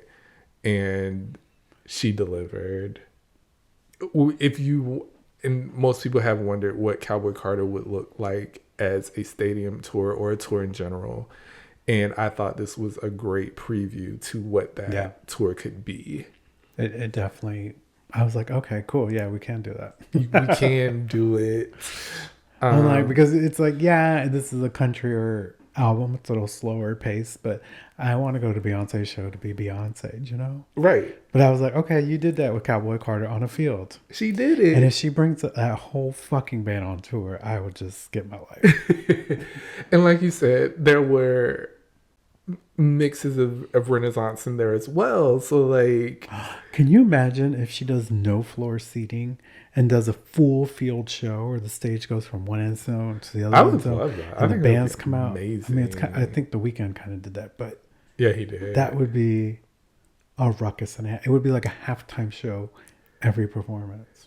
and she delivered. And most people have wondered what Cowboy Carter would look like as a stadium tour or a tour in general. And I thought this was a great preview to what that tour could be. It definitely, I was like, okay, cool. Yeah, we can do that. We can do it. I'm like, because it's like, yeah, this is a country album. It's a little slower pace, but I want to go to Beyonce's show to be Beyonce, you know? Right. But I was like, okay, you did that with Cowboy Carter on a field. She did it. And if she brings that whole fucking band on tour, I would just skip my life. And like you said, there were mixes of Renaissance in there as well. So like, Can you imagine if she does no floor seating and does a full field show where the stage goes from one end zone to the other I end would zone love that. I and the think that would bands be come out? amazing. I mean, I think The Weeknd kind of did that, but yeah, he did. that would be a ruckus, and it would be like a halftime show every performance.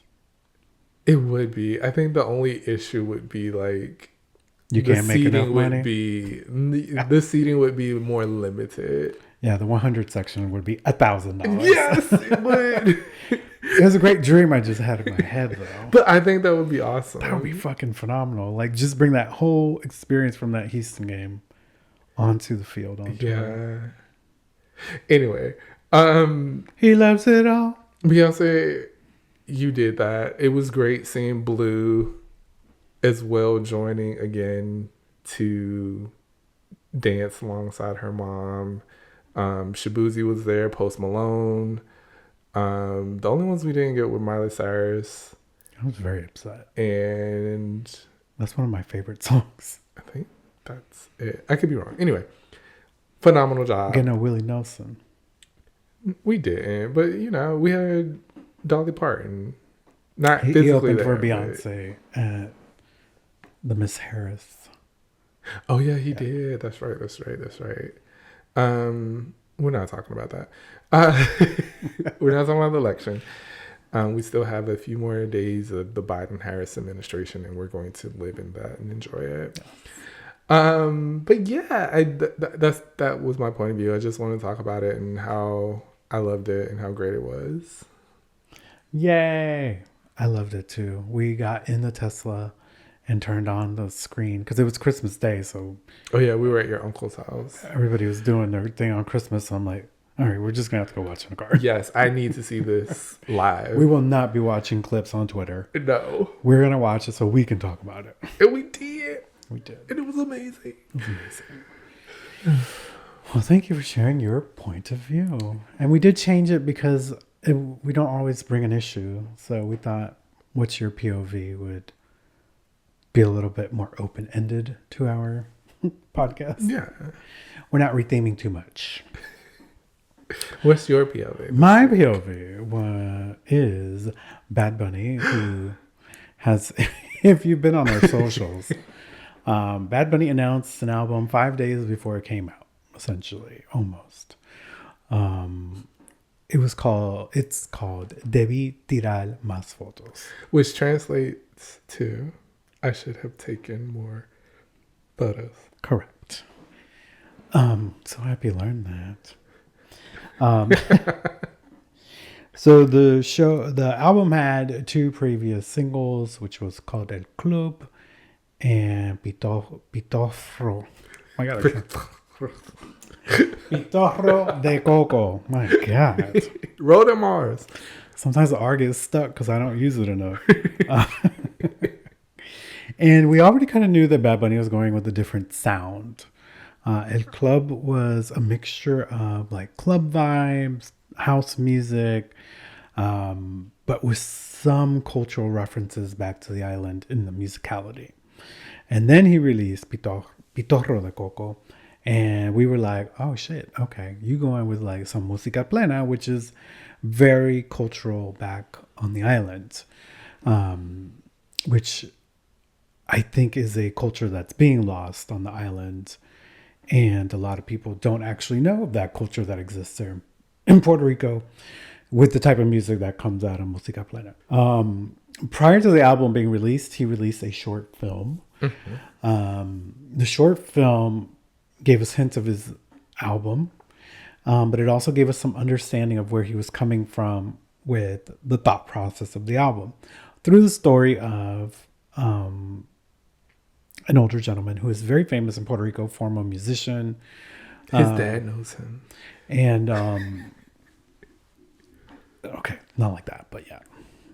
It would be. I think the only issue would be like You can't make enough money. The seating would be more limited. Yeah, the 100 section would be $1,000. Yes, it would. It was a great dream I just had in my head, though. But I think that would be awesome. That would be fucking phenomenal. Like, just bring that whole experience from that Houston game onto the field. Yeah. Anyway, He loves it all. Beyonce, you did that. It was great seeing Blue as well joining again to dance alongside her mom. Shabuzi was there, Post Malone. The only ones we didn't get were Miley Cyrus. I was very upset. And That's one of my favorite songs. I think that's it. I could be wrong. Anyway, phenomenal job. Getting a Willie Nelson. We didn't, but you know, we had Dolly Parton. Not He physically opened for there, Beyonce at the Miss Harris. Oh yeah, he did. That's right. That's right. That's right. We're not talking about that. Uh, we're not talking about the election. We still have a few more days of the Biden-Harris administration, and we're going to live in that and enjoy it. But yeah, that was my point of view. I just want to talk about it and how I loved it and how great it was. Yay! I loved it too. We got in the Tesla and turned on the screen because it was Christmas Day, so Oh yeah, we were at your uncle's house. everybody was doing their thing on Christmas. So I'm like, all right, we're just gonna have to go watch in the car. Yes, I need to see this live. We will not be watching clips on Twitter. No, We're gonna watch it so we can talk about it. and we did, We did. and it was amazing. Well, thank you for sharing your point of view. And we did change it because we don't always bring an issue. So we thought, what's your POV would be a little bit more open-ended to our podcast. Yeah. We're not retheming too much. What's your POV? My POV is Bad Bunny, who has, if you've been on our socials, Bad Bunny announced an album 5 days before it came out, essentially, almost. It's called DeBÍ TiRAR MáS FOToS. Which translates to, I should have taken more photos. Correct. So happy you learned that. So the album had two previous singles, which was called El Club and Pitorro. My God, Pitorro de Coco. My God. Road to Mars. Sometimes the R gets stuck because I don't use it enough. And we already kind of knew that Bad Bunny was going with a different sound. El Club was a mixture of like club vibes, house music, but with some cultural references back to the island in the musicality. And then he released Pitorro de Coco. And we were like, oh shit, okay. You going with like some música plena, which is very cultural back on the island. Which I think is a culture that's being lost on the island. And a lot of people don't actually know of that culture that exists there in Puerto Rico with the type of music that comes out of música plena. Prior to the album being released, he released a short film. Mm-hmm. The short film gave us hints of his album, but it also gave us some understanding of where he was coming from with the thought process of the album through the story of an older gentleman who is very famous in Puerto Rico, former musician. His dad knows him. And, okay, not like that, but yeah,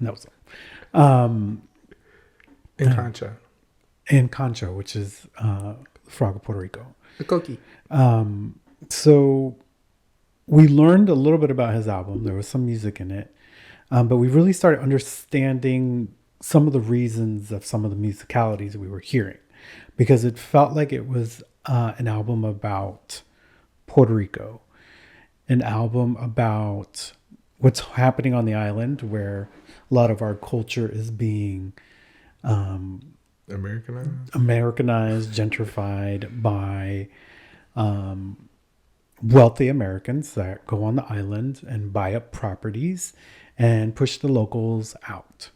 knows him. In Concha. In Concha, which is Frog of Puerto Rico. The cookie. So we learned a little bit about his album. There was some music in it. But we really started understanding some of the reasons of some of the musicalities we were hearing. Because it felt like it was an album about Puerto Rico. An album about what's happening on the island, where a lot of our culture is being Americanized, gentrified by wealthy Americans that go on the island and buy up properties and push the locals out.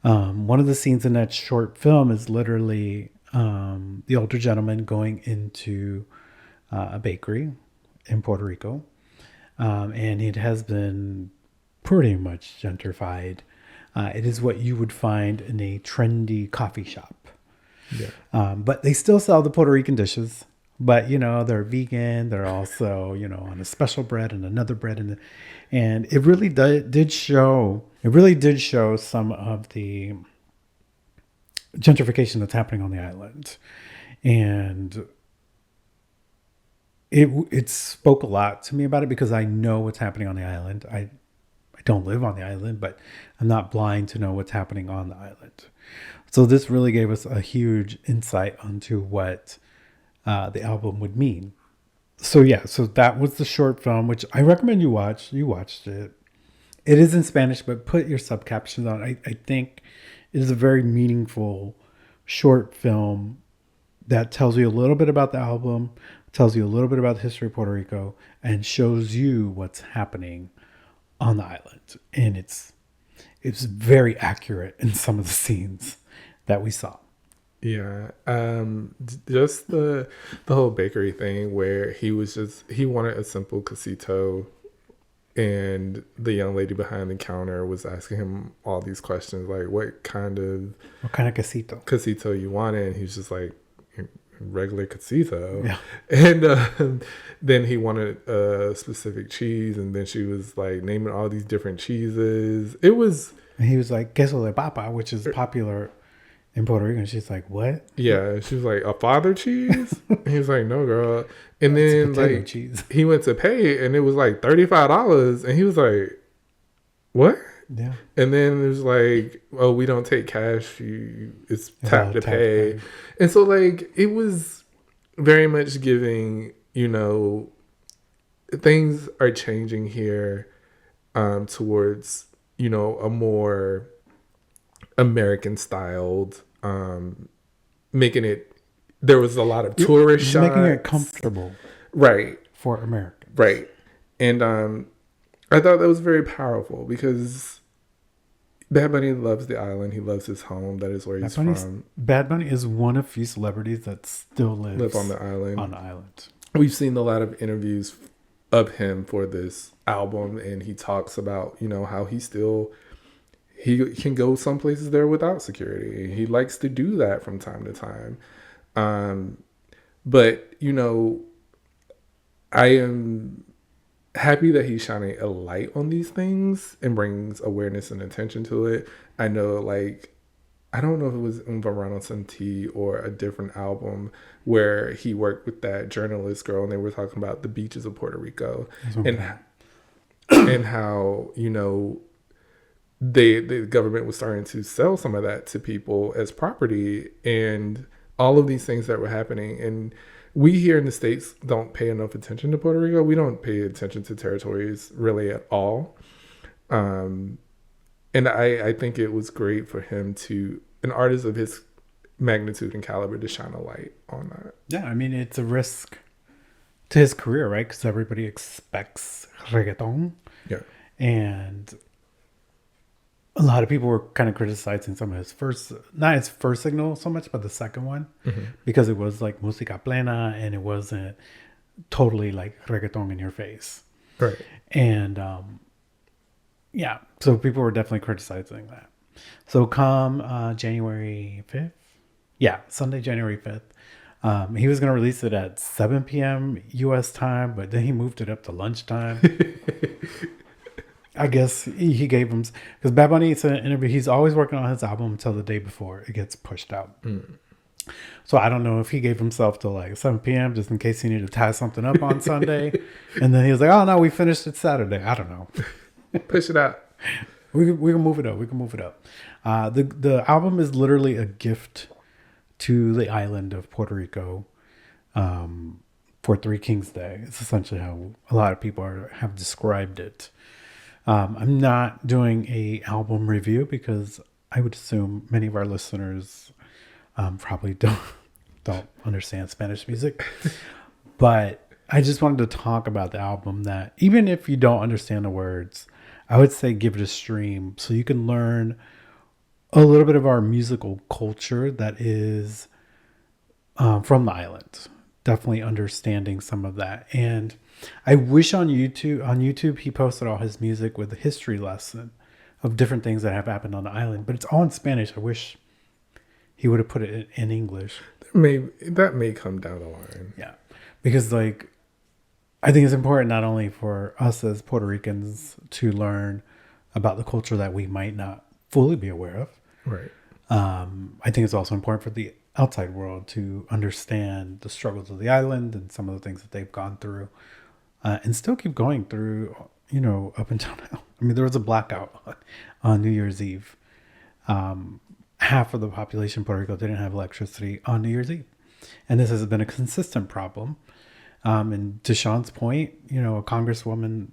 One of the scenes in that short film is literally the older gentleman going into a bakery in Puerto Rico. And it has been pretty much gentrified. It is what you would find in a trendy coffee shop. Yeah. But they still sell the Puerto Rican dishes. But, they're vegan. They're also, on a special bread and another bread. And it really did show some of the gentrification that's happening on the island. And it spoke a lot to me about it because I know what's happening on the island. I don't live on the island, but I'm not blind to know what's happening on the island. So this really gave us a huge insight onto what the album would mean. So that was the short film, which I recommend you watch. You watched it. It is in Spanish, but put your subcaptions on. I think it is a very meaningful short film that tells you a little bit about the album, tells you a little bit about the history of Puerto Rico, and shows you what's happening on the island. And it's very accurate in some of the scenes that we saw. Yeah. Just the whole bakery thing where he wanted a simple quesito, and the young lady behind the counter was asking him all these questions like, what kind of quesito you wanted? And he's just like, regular quesito. Yeah. And then he wanted a specific cheese, and then she was like naming all these different cheeses. It was, and he was like queso de papa, which is popular in Puerto Rico. And she's like, what? Yeah. She was like, a father cheese? And he was like, no, girl. And then like cheese. He went to pay, and it was like $35, and he was like, what? Yeah. And then it was like, oh, we don't take cash. It's tap to pay. And so like it was very much giving, things are changing here towards, a more American styled, making it, there was a lot of tourist shots. Making it comfortable. Right. For Americans. Right. And I thought that was very powerful because Bad Bunny loves the island. He loves his home. That is where he's from. Bad Bunny is one of few celebrities that still live on the island. On the island. We've seen a lot of interviews of him for this album, and he talks about, how he can go some places there without security. He likes to do that from time to time. But, I am happy that he's shining a light on these things and brings awareness and attention to it. I know, like, I don't know if it was in Verano Senti or a different album where he worked with that journalist girl, and they were talking about the beaches of Puerto Rico and how, the government was starting to sell some of that to people as property, and all of these things that were happening. And we here in the States don't pay enough attention to Puerto Rico. We don't pay attention to territories really at all. And I think it was great for him an artist of his magnitude and caliber, to shine a light on that. Yeah, I mean, it's a risk to his career, right? Because everybody expects reggaeton. Yeah. And a lot of people were kind of criticizing some of not his first single so much, but the second one, because it was like música plena and it wasn't totally like reggaeton in your face. Right. And yeah, so people were definitely criticizing that. So come January 5th, Sunday, January 5th, he was going to release it at 7 p.m. U.S. time, but then he moved it up to lunchtime. I guess he gave him, because Bad Bunny said in an interview, he's always working on his album until the day before it gets pushed out. So I don't know if he gave himself to like 7 p.m. just in case he needed to tie something up on Sunday. And then he was like, oh no, we finished it Saturday. I don't know. Push it out. We can move it up. We can move it up. The album is literally a gift to the island of Puerto Rico for Three Kings Day. It's essentially how a lot of people have described it. I'm not doing a album review because I would assume many of our listeners probably don't understand Spanish music. But I just wanted to talk about the album, that even if you don't understand the words, I would say give it a stream so you can learn a little bit of our musical culture that is from the island. Definitely understanding some of that. And I wish on YouTube he posted all his music with a history lesson of different things that have happened on the island, but it's all in Spanish. I wish he would have put it in English. That may come down the line. Yeah, because like I think it's important not only for us as Puerto Ricans to learn about the culture that we might not fully be aware of. Right. I think it's also important for the outside world to understand the struggles of the island and some of the things that they've gone through. And still keep going through, up until now. I mean, there was a blackout on New Year's Eve. Half of the population of Puerto Rico didn't have electricity on New Year's Eve. And this has been a consistent problem. And to Sean's point, a congresswoman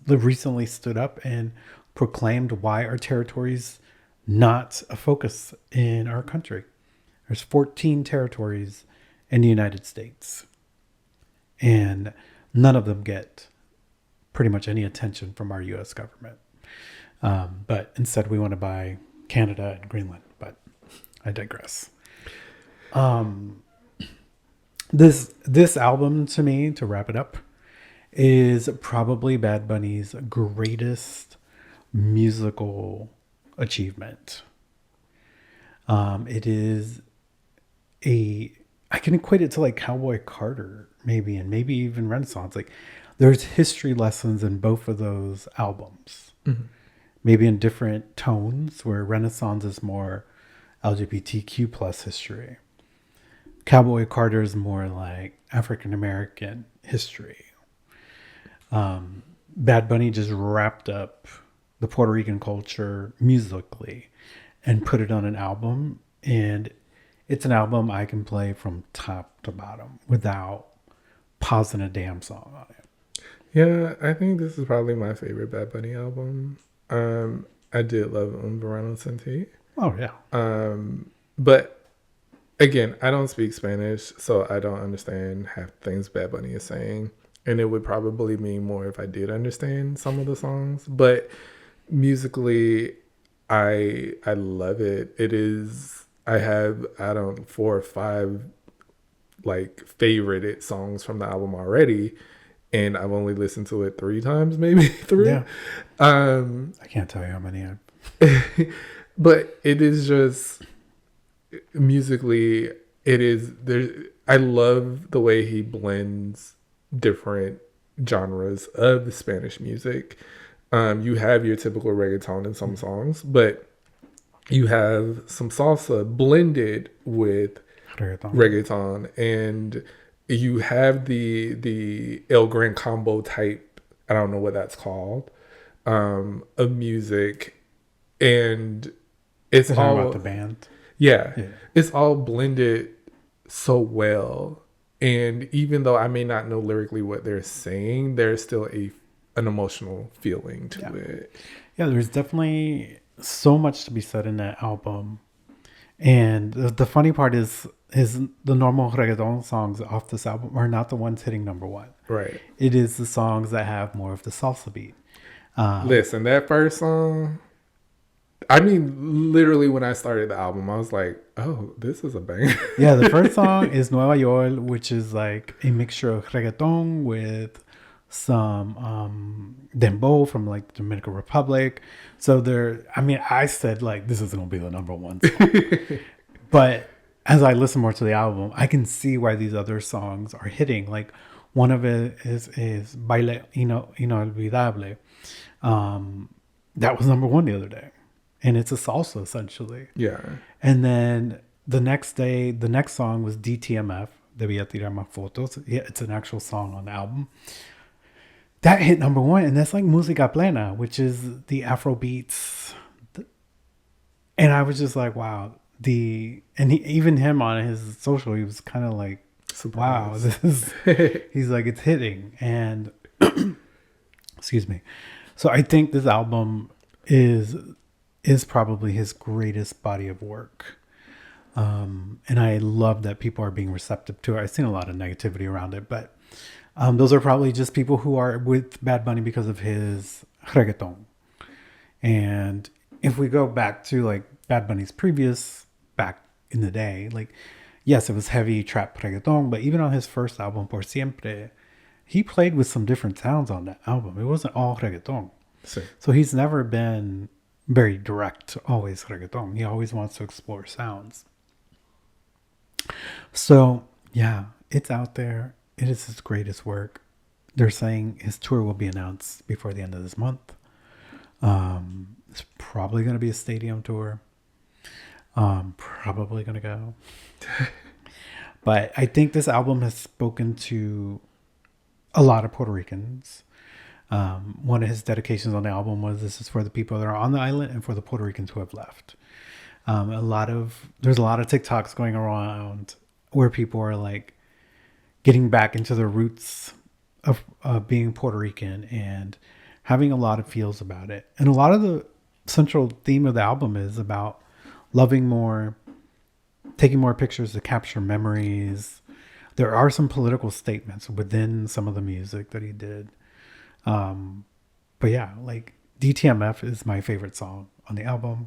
recently stood up and proclaimed why our territories not a focus in our country. There's 14 territories in the United States, and none of them get pretty much any attention from our U.S. government. But instead, we want to buy Canada and Greenland. But I digress. This album, to me, to wrap it up, is probably Bad Bunny's greatest musical achievement. It is I can equate it to like Cowboy Carter, maybe, and maybe even Renaissance. Like, there's history lessons in both of those albums. Mm-hmm. Maybe in different tones, where Renaissance is more LGBTQ plus history. Cowboy Carter is more like African American history. Bad Bunny just wrapped up the Puerto Rican culture musically and put it on an album, and it's an album I can play from top to bottom without pausing a damn song on it. Yeah, I think this is probably my favorite Bad Bunny album. I did love Un Verano Sin Ti. Oh yeah. But again, I don't speak Spanish, so I don't understand half the things Bad Bunny is saying. And it would probably mean more if I did understand some of the songs. But musically, I love it. It is, I have, 4 or 5 like favorited songs from the album already. And I've only listened to it 3 times, maybe 3. Yeah. I can't tell you how many I've. But it is just, musically, it is, I love the way he blends different genres of Spanish music. You have your typical reggaeton in some songs, but you have some salsa blended with reggaeton, and you have the El Gran Combo type, I don't know what that's called, of music, and it's all about the band. Yeah, it's all blended so well. And even though I may not know lyrically what they're saying, there's still an emotional feeling to it. Yeah, there's definitely so much to be said in that album. And the funny part is the normal reggaeton songs off this album are not the ones hitting number 1. Right. It is the songs that have more of the salsa beat. Listen, that first song, I mean, literally when I started the album, I was like, oh, this is a banger. Yeah, the first song is Nueva York, which is like a mixture of reggaeton with some dembow from like the Dominican Republic. So I said like, this is going to be the number 1 song. But as I listen more to the album, I can see why these other songs are hitting. Like, one of it is Baile Inolvidable. That was number 1 the other day. And it's a salsa, essentially. Yeah. And then the next song was DtMF, DeBÍ TiRAR MáS FOToS. Yeah, it's an actual song on the album. That hit number 1, and that's like Música Plena, which is the Afro beats. And I was just like, wow. Even him on his social, he was kind of like, wow, he's like, it's hitting. And excuse me. So I think this album is probably his greatest body of work. And I love that people are being receptive to it. I've seen a lot of negativity around it, but those are probably just people who are with Bad Bunny because of his reggaeton. And if we go back to like Bad Bunny's back in the day, like, yes, it was heavy trap reggaeton, but even on his first album, Por Siempre, he played with some different sounds on that album. It wasn't all reggaeton. So he's never been very direct, always reggaeton. He always wants to explore sounds. So, yeah, it's out there. It is his greatest work. They're saying his tour will be announced before the end of this month. It's probably going to be a stadium tour. Probably going to go. But I think this album has spoken to a lot of Puerto Ricans. One of his dedications on the album was, this is for the people that are on the island and for the Puerto Ricans who have left. There's a lot of TikToks going around where people are like getting back into their roots of being Puerto Rican and having a lot of feels about it. And a lot of the central theme of the album is about loving more, taking more pictures to capture memories. There are some political statements within some of the music that he did. But yeah, like DtMF is my favorite song on the album.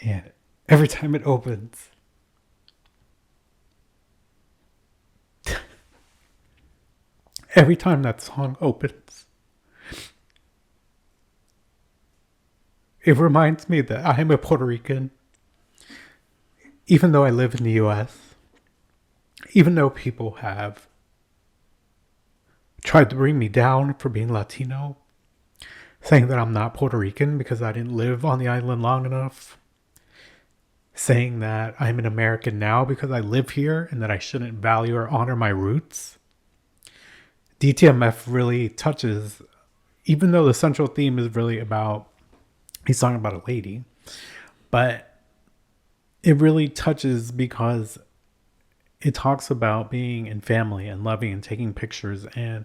And every time it opens, every time that song opens, it reminds me that I am a Puerto Rican, even though I live in the US, even though people have tried to bring me down for being Latino, saying that I'm not Puerto Rican because I didn't live on the island long enough, saying that I'm an American now because I live here and that I shouldn't value or honor my roots. DtMF really touches, even though the central theme is really about, he's talking about a lady, but it really touches because it talks about being in family and loving and taking pictures and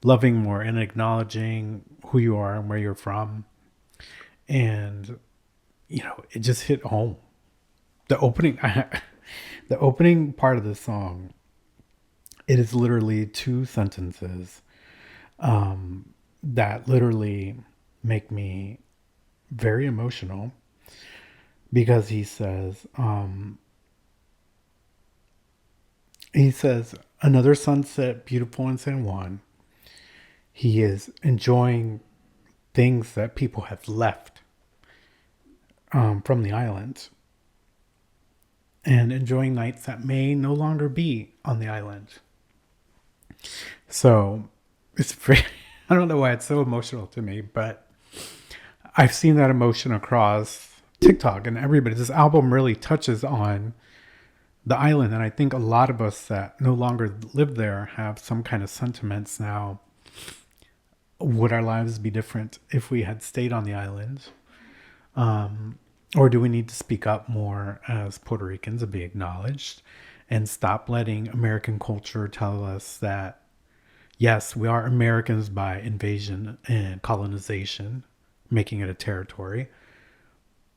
loving more and acknowledging who you are and where you're from. And, you know, it just hit home. The opening part of the song, it is literally 2 sentences that literally make me very emotional, because he says, another sunset beautiful in San Juan. He is enjoying things that people have left from the island, and enjoying nights that may no longer be on the island. So it's very, I don't know why it's so emotional to me, but I've seen that emotion across TikTok and everybody. This album really touches on the island. And I think a lot of us that no longer live there have some kind of sentiments now. Would our lives be different if we had stayed on the island? Or do we need to speak up more as Puerto Ricans and be acknowledged, and stop letting American culture tell us that, yes, we are Americans by invasion and colonization, making it a territory,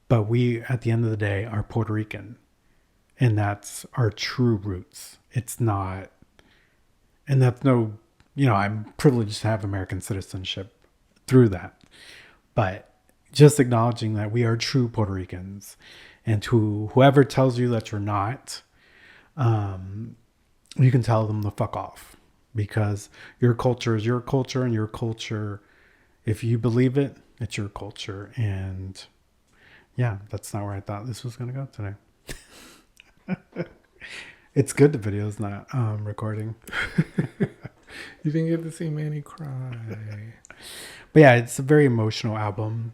but we, at the end of the day, are Puerto Rican, and that's our true roots. It's not, and that's no, you know, I'm privileged to have American citizenship through that, but just acknowledging that we are true Puerto Ricans, and to whoever tells you that you're not, you can tell them to fuck off, because your culture is your culture, and your culture, if you believe it, it's your culture. And yeah, that's not where I thought this was going to go today. It's good the video's not recording. You didn't get to see Manny cry. But yeah, it's a very emotional album,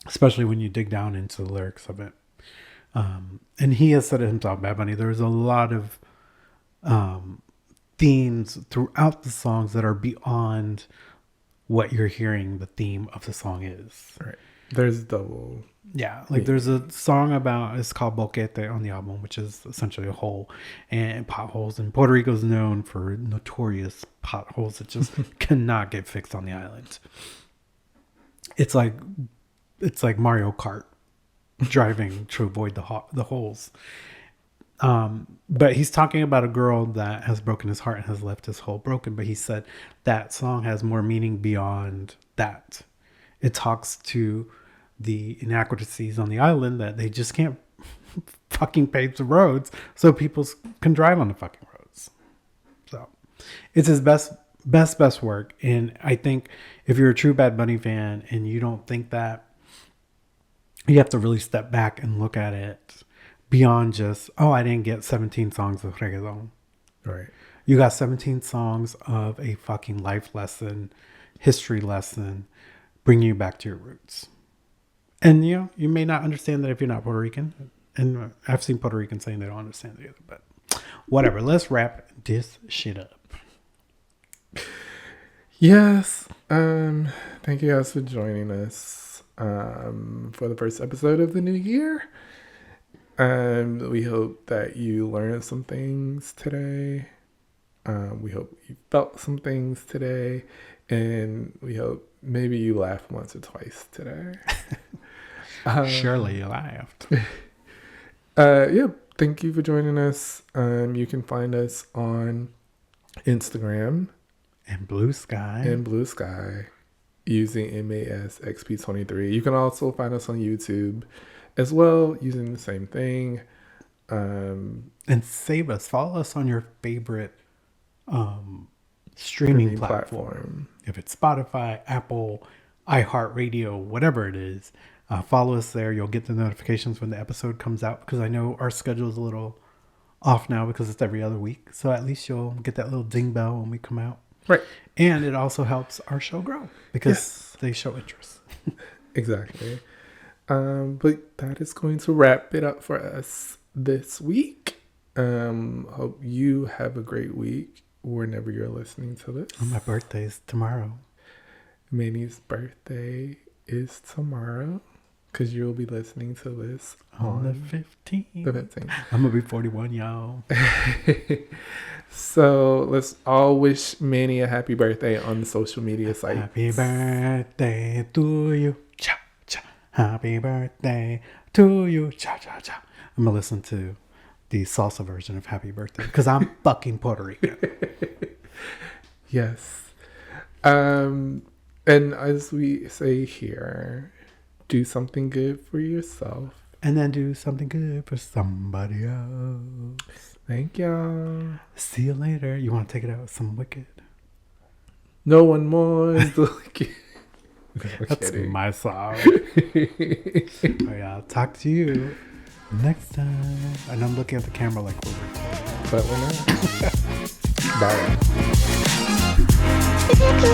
especially when you dig down into the lyrics of it. And he has said it himself, Bad Bunny, there's a lot of themes throughout the songs that are beyond what you're hearing the theme of the song is. Right. There's double. Yeah, like there's a song about, it's called Boquete on the album, which is essentially a hole and potholes. And Puerto Rico's known for notorious potholes that just cannot get fixed on the island. It's like Mario Kart driving to avoid the holes. But he's talking about a girl that has broken his heart and has left his hole broken. But he said that song has more meaning beyond that. It talks to the inadequacies on the island that they just can't fucking pave the roads so people can drive on the fucking roads. So it's his best work. And I think if you're a true Bad Bunny fan and you don't think that, you have to really step back and look at it beyond just, oh, I didn't get 17 songs of reggaeton. Right. You got 17 songs of a fucking life lesson, history lesson, bringing you back to your roots. And, you know, you may not understand that if you're not Puerto Rican. And I've seen Puerto Ricans saying they don't understand it either. But whatever. Let's wrap this shit up. Yes. Thank you guys for joining us for the first episode of the new year. We hope that you learned some things today. We hope you felt some things today, and we hope maybe you laughed once or twice today. Surely you laughed. Yeah, thank you for joining us. You can find us on Instagram And Blue Sky. and Blue Sky using MASXP23. You can also find us on YouTube as well using the same thing. And save us. Follow us on your favorite streaming platform. If it's Spotify, Apple, iHeartRadio, whatever it is, follow us there. You'll get the notifications when the episode comes out, because I know our schedule is a little off now because it's every other week. So at least you'll get that little ding bell when we come out. Right. And it also helps our show grow because they show interest. Exactly. But that is going to wrap it up for us this week. Hope you have a great week whenever you're listening to this. My birthday's tomorrow. Manny's birthday is tomorrow because you'll be listening to this On the the 15th. 15th. I'm going to be 41, y'all. So let's all wish Manny a happy birthday on the social media site. Happy birthday to you. Cha, cha. Happy birthday to you. Cha, cha, cha. I'm going to listen to the salsa version of Happy Birthday because I'm fucking Puerto Rican. Yes. And as we say here, do something good for yourself. And then do something good for somebody else. Thank y'all. See you later. You want to take it out with some Wicked? No one more is looking. That's my song. All right, I'll talk to you next time. And I'm looking at the camera like we're recording. But we're not. Bye.